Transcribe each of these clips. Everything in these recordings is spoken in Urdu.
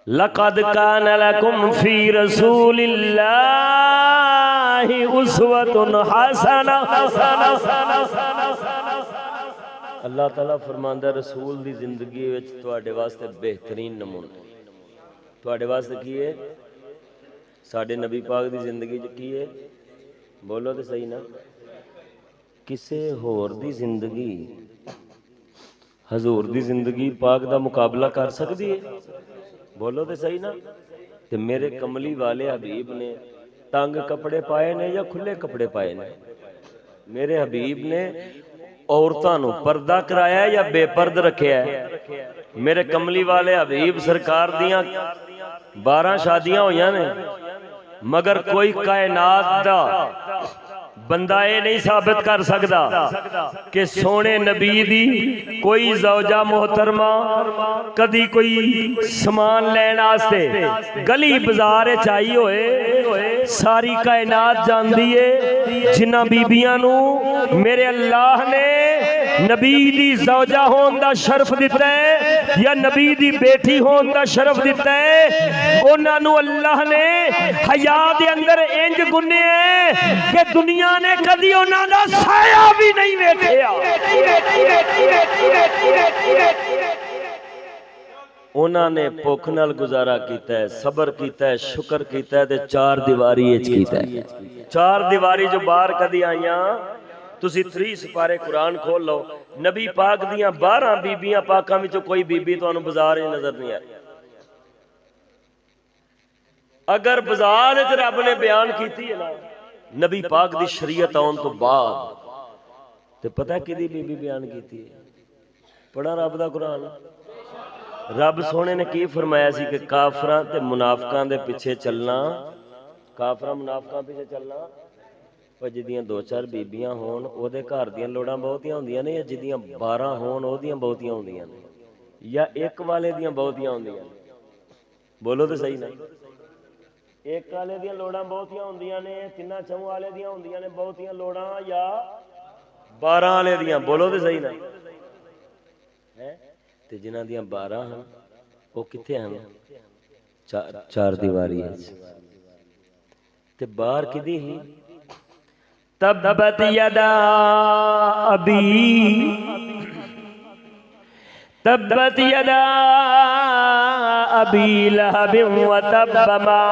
لقد كان لكم في رسول الله اسوة حسنہ۔ اللہ تعالیٰ فرماندا رسول دی زندگی وچ تواڈے واسطے بہترین نمونہ، تواڈے واسطے کی ہے؟ ساڈے نبی پاک دی زندگی وچ کی ہے؟ بولو تے صحیح نا۔ کسے ہور دی زندگی حضور دی زندگی پاک دا مقابلہ کر سکدی ہے؟ بولو تے صحیح نا۔ تے میرے کملی والے حبیب نے تنگ کپڑے پائے نے یا کھلے کپڑے پائے نے؟ میرے حبیب نے عورتاں نو پردہ کرایا ہے یا بے پرد رکھیا ہے؟ میرے کملی والے حبیب سرکار دیاں 12 شادیاں ہویاں نے، مگر کوئی کائنات دا بندہ یہ نہیں ثابت کر سکدا کہ سونے نبی دی کوئی زوجہ محترمہ کدی کوئی سامان لین واسطے گلی بازار چاہیے ہوئے۔ ساری کائنات جاندی ہے جنہ بیبیاں نو میرے اللہ نے نبی دی زوجہ ہون دا شرف دیتا ہے یا نبی دی بیٹی ہون دا شرف دیتا ہے، انہاں نو اللہ نے حیا دے اندر انج گنے ہیں کہ دنیا نے کدی انہاں دا سایہ بھی نہیں ویکھیا۔ انہاں نے بھوک نال گزارا کیتا ہے، صبر کیتا ہے، شکر کیتا ہے تے 4 دیواری وچ کیتا ہے۔ 4 دیواری جو باہر کدی آئیاں، تسی 3 سپارے قرآن کھول لو، نبی پاک دیاں 12 بیبیاں پاکاں وچوں کوئی بیبی تانوں بازار وچ نظر نہیں آئی۔ اگر بازار وچ رب نے بیان کیتی ہے نا نبی پاک دی شریعت آن تو بعد، تے پتہ کدی بیبی بیان کیتی ہے؟ پڑھا رب دا قرآن۔ رب سونے نے کی فرمایا سی کہ کافراں تے منافقاں دے پیچھے چلنا، کافراں منافقاں پیچھے چلنا، پر جدیاں 2-4 بیبیاں ہون او دے گھر دیاں لوڑاں بہتیاں ہوندیاں نے، یا جدیاں 12 ہون او دیاں بہتیاں ہوندیاں نے، یا ایک والے دیاں بہتیاں ہوندیاں نے؟ بولو تے صحیح نا۔ ایک والے دیاں لوڑاں بہتیاں ہوندیاں نے، 3-4 والے دیاں ہوندیاں نے بہتیاں لوڑاں، یا 12 والے دیاں؟ بولو تے صحیح نا۔ تے جنہاں دیاں 12 ہیں وہ کتھے ہیں؟ 4 دیواری ہے۔ تے باہر کدی ہی؟ تبت یدا ابی لہب وتب ما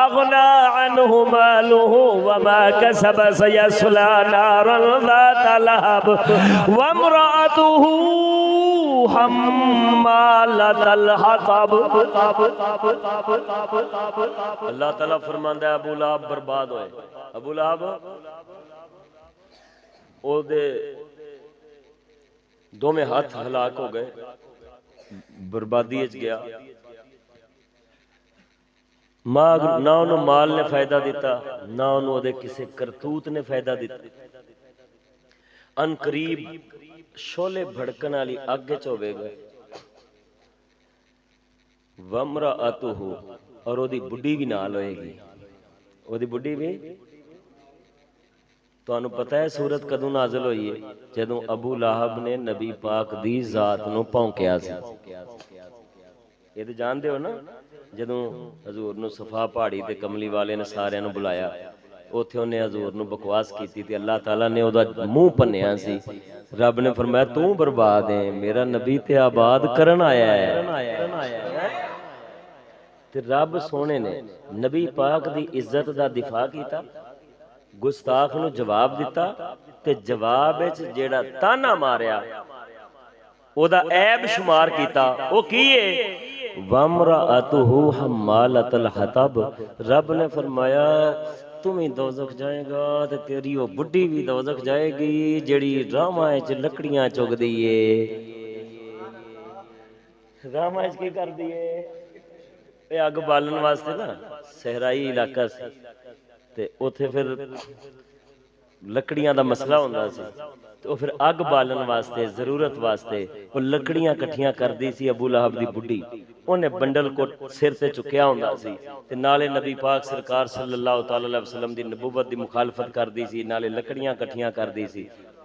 اغنى عنہ مالہ وما کسب سیصلی نارا ذات لہب وامرأتہ حمالۃ الحطب۔ اللہ تعالیٰ فرماندا ہے ابو لہب برباد ہوئے۔ ابو لہب او دے دوویں ہاتھ ہلاک ہو گئے، بربادی وچ گیا۔ نہ انہوں مال نے فائدہ دیتا، نہ انہوں دے کسے کرتوت نے فائدہ دیتا۔ ان قریب شولے بھڑکن والی اگ وچ ہوے گئے۔ وامرأتہ، اور او دی بڈھی بھی نال ہوئے گی۔ او دی بڈھی بھی، تانوں پتہ ہے سورت کدوں نازل ہوئی ہے؟ جدوں ابو لہب نے نبی پاک دی ذات نو پونکیا سی۔ یہ تے جان دے ہو نا، جدوں حضور نو صفا پہاڑی تے کملی والے نے سارے نو بلایا، اوتھے انہیں حضور نو بکواس کیتی تے اللہ تعالیٰ نے او دا منہ پنیا سی۔ رب نے فرمایا تو برباد ہے، میرا نبی تے آباد کرن آیا ہے۔ تے رب سونے نے نبی پاک دی عزت دا دفاع کیتا، گستاخ نو جواب دیتا، تے جواب وچ جیڑا تانا ماریا او دا عیب شمار کیتا۔ او کیے؟ وامرأتہ حمالۃ الحطب۔ رب نے فرمایا تم ہی دوزخ جائے گا تے تیری وہ بڈھی بھی دوزخ جائے گی جیڑی راہواں وچ لکڑیاں چگ دی ہے۔ راہواں وچ کی کر دی ہے؟ اے اگ بالن واسطے نا صحرائی علاقہ سی تے اوتھے پھر لکڑیاں دا مسئلہ ہوندا سی، تو پھر اگ بالن واسطے ضرورت واسطے وہ لکڑیاں کٹھیاں کردی سی ابو لہب دی بڈھی۔ انہیں بنڈل کو سر تے چکیا ہوندا سی تے نالے نبی پاک سرکار صلی اللہ تعالی علیہ وسلم دی نبوت دی مخالفت کردی سی، نالے لکڑیاں کٹھیاں کردی سی۔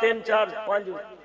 3 4 5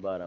12।